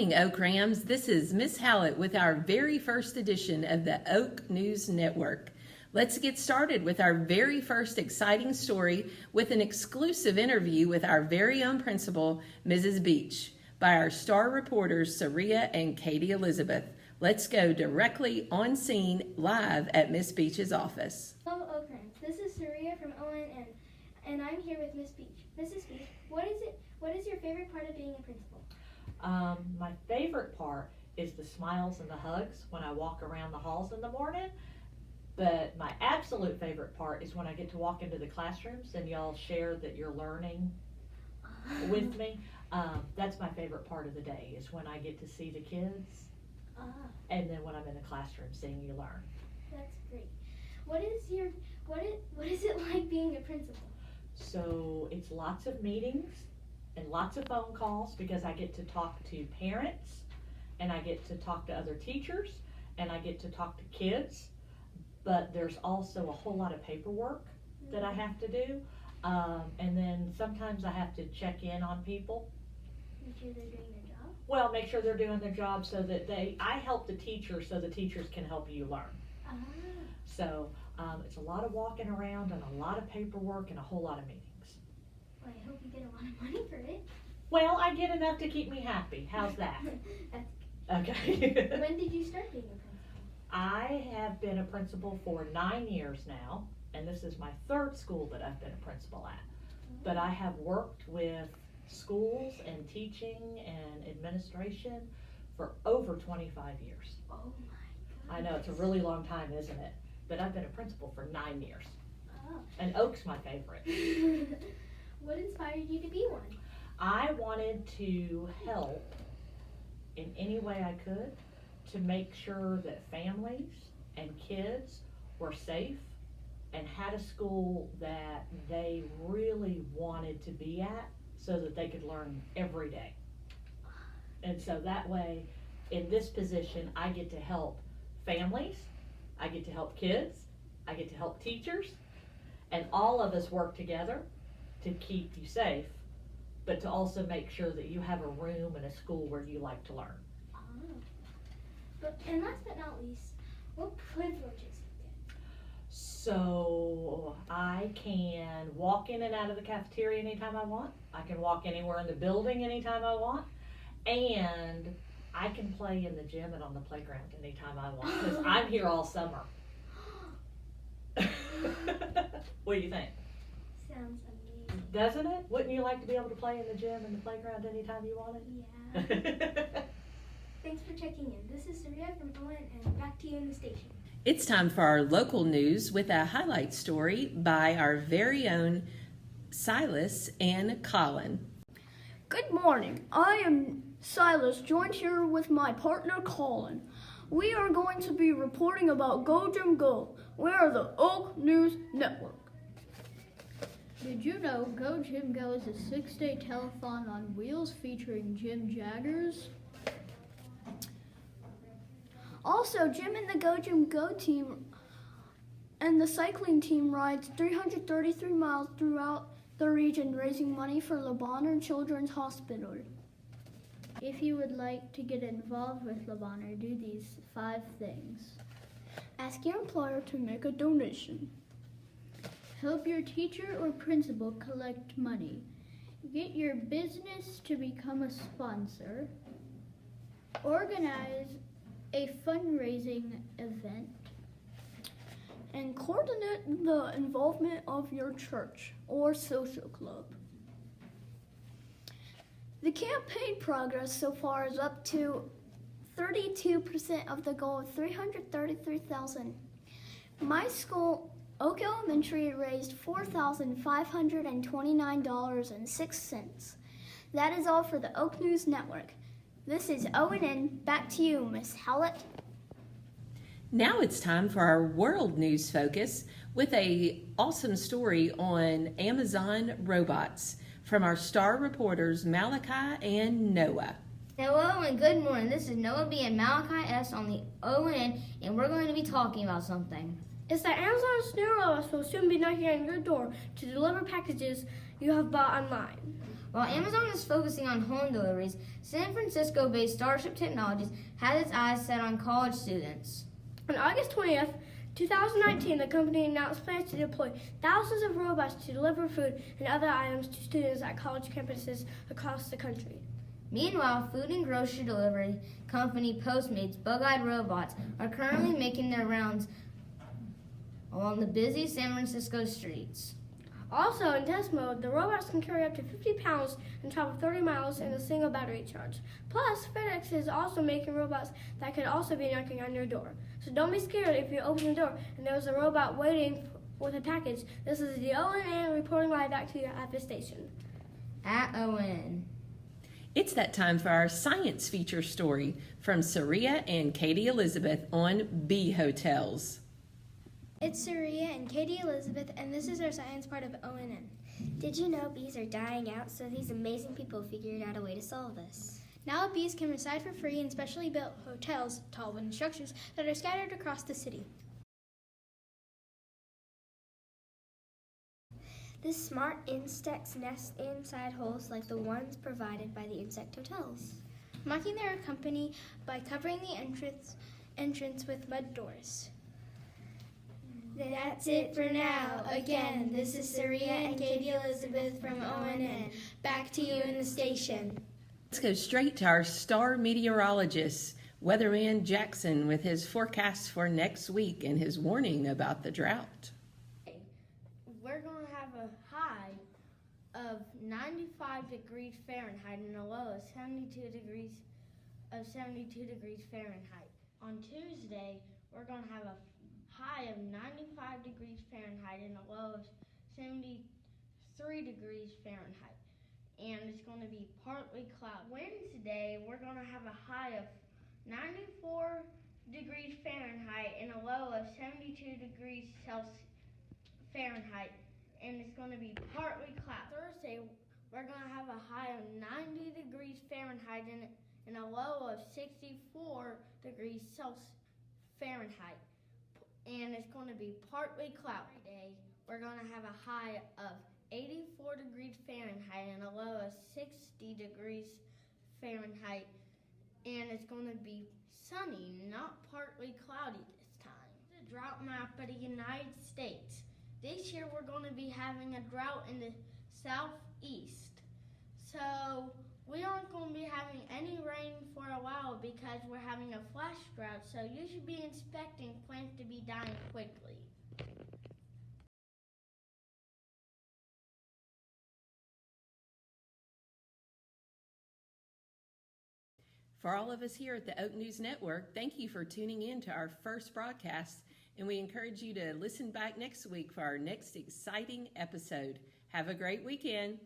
morning, Oak Rams. This is Miss Hallett with our very first edition of the Oak News Network. Let's get started with our very first exciting story with an exclusive interview with our very own principal, Mrs. Beach, by our star reporters, Saria and Katie Elizabeth. Let's go directly on scene live at Miss Beach's office. Hello, Oak Rams. This is Saria from ONN, and I'm here with Miss Beach. Mrs. Beach, what is your favorite part of being a principal? My favorite part is the smiles and the hugs when I walk around the halls in the morning. But my absolute favorite part is when I get to walk into the classrooms and y'all share that you're learning with me. That's my favorite part of the day, is when I get to see the kids. And then when I'm in the classroom seeing you learn. That's great. What is it like being a principal? So it's lots of meetings and lots of phone calls, because I get to talk to parents and I get to talk to other teachers and I get to talk to kids. But there's also a whole lot of paperwork that I have to do. And then sometimes I have to check in on people. Make sure they're doing their job? Well, make sure they're doing their job so that I help the teachers so the teachers can help you learn. So it's a lot of walking around and a lot of paperwork and a whole lot of meetings. Well, I hope you get a lot of money for it. Well, I get enough to keep me happy. How's that? That's Okay. When did you start being a principal? I have been a principal for 9 years now, and this is my third school that I've been a principal at. But I have worked with schools and teaching and administration for over 25 years. Oh my God. I know, it's a really long time, isn't it? But I've been a principal for 9 years. Oh. And Oak's my favorite. What inspired you to be one? I wanted to help in any way I could to make sure that families and kids were safe and had a school that they really wanted to be at so that they could learn every day. And so that way, in this position, I get to help families, I get to help kids, I get to help teachers, and all of us work together to keep you safe, but to also make sure that you have a room and a school where you like to learn. And last but not least, what privileges do you get? So I can walk in and out of the cafeteria anytime I want. I can walk anywhere in the building anytime I want. And I can play in the gym and on the playground anytime I want, because I'm here all summer. What do you think? Sounds amazing. Doesn't it? Wouldn't you like to be able to play in the gym and the playground anytime you wanted? Yeah. Thanks for checking in. This is Saria from Owen, and back to you in the station. It's time for our local news with a highlight story by our very own Silas and Colin. Good morning. I am Silas, joined here with my partner Colin. We are going to be reporting about Go Jim Go. We are the Oak News Network. Did you know Go Jim Go is a 6-day telethon on wheels featuring Jim Jaggers? Also, Jim and the Go Jim Go team and the cycling team rides 333 miles throughout the region, raising money for Le Bonheur Children's Hospital. If you would like to get involved with Le Bonheur, do these 5 things. Ask your employer to make a donation. Help your teacher or principal collect money. Get your business to become a sponsor. Organize a fundraising event. And coordinate the involvement of your church or social club. The campaign progress so far is up to 32% of the goal of $333,000. My school, Oak Elementary, raised $4,529.06. That is all for the Oak News Network. This is ONN. Back to you, Miss Hallett. Now it's time for our world news focus with a awesome story on Amazon robots from our star reporters Malachi and Noah. Hello and good morning. This is Noah B and Malachi S on the ONN, and we're going to be talking about something. It's that Amazon's new robots will soon be knocking on your door to deliver packages you have bought online. While Amazon is focusing on home deliveries, San Francisco-based Starship Technologies has its eyes set on college students. On August 20th, 2019, the company announced plans to deploy thousands of robots to deliver food and other items to students at college campuses across the country. Meanwhile, food and grocery delivery company Postmates' bug-eyed robots are currently making their rounds along the busy San Francisco streets. Also, in test mode, the robots can carry up to 50 pounds and travel 30 miles in a single battery charge. Plus, FedEx is also making robots that could also be knocking on your door. So don't be scared if you open the door and there's a robot waiting with a package. This is the ONN reporting live back to you at the station. At ON. It's that time for our science feature story from Saria and Katie Elizabeth on bee hotels. It's Saria and Katie Elizabeth, and this is our science part of ONN. Did you know bees are dying out, so these amazing people figured out a way to solve this? Now bees can reside for free in specially built hotels, tall wooden structures that are scattered across the city. This smart insects nest inside holes like the ones provided by the insect hotels, Marking their company by covering the entrance with mud doors. That's it for now. Again, this is Saria and Katie Elizabeth from ONN. Back to you in the station. Let's go straight to our star meteorologist, Weatherman Jackson, with his forecast for next week and his warning about the drought. We're going to have a high of 95 degrees Fahrenheit and a low of 72 degrees Fahrenheit. On Tuesday, we're going to have a high of 95 degrees Fahrenheit and a low of 73 degrees Fahrenheit. And it's going to be partly cloudy. Wednesday, we're going to have a high of 94 degrees Fahrenheit and a low of 72 degrees Fahrenheit. And it's going to be partly cloudy. Thursday, we're going to have a high of 90 degrees Fahrenheit and a low of 64 degrees Fahrenheit. And it's going to be partly cloudy. Friday, we're going to have a high of 84 degrees Fahrenheit and a low of 60 degrees Fahrenheit. And it's going to be sunny, not partly cloudy this time. The drought map of the United States. This year we're going to be having a drought in the southeast. So we aren't going to be having any rain for a while because we're having a flash drought. So you should be expecting plants to be dying quickly. For all of us here at the Oak News Network, thank you for tuning in to our first broadcast, and we encourage you to listen back next week for our next exciting episode. Have a great weekend.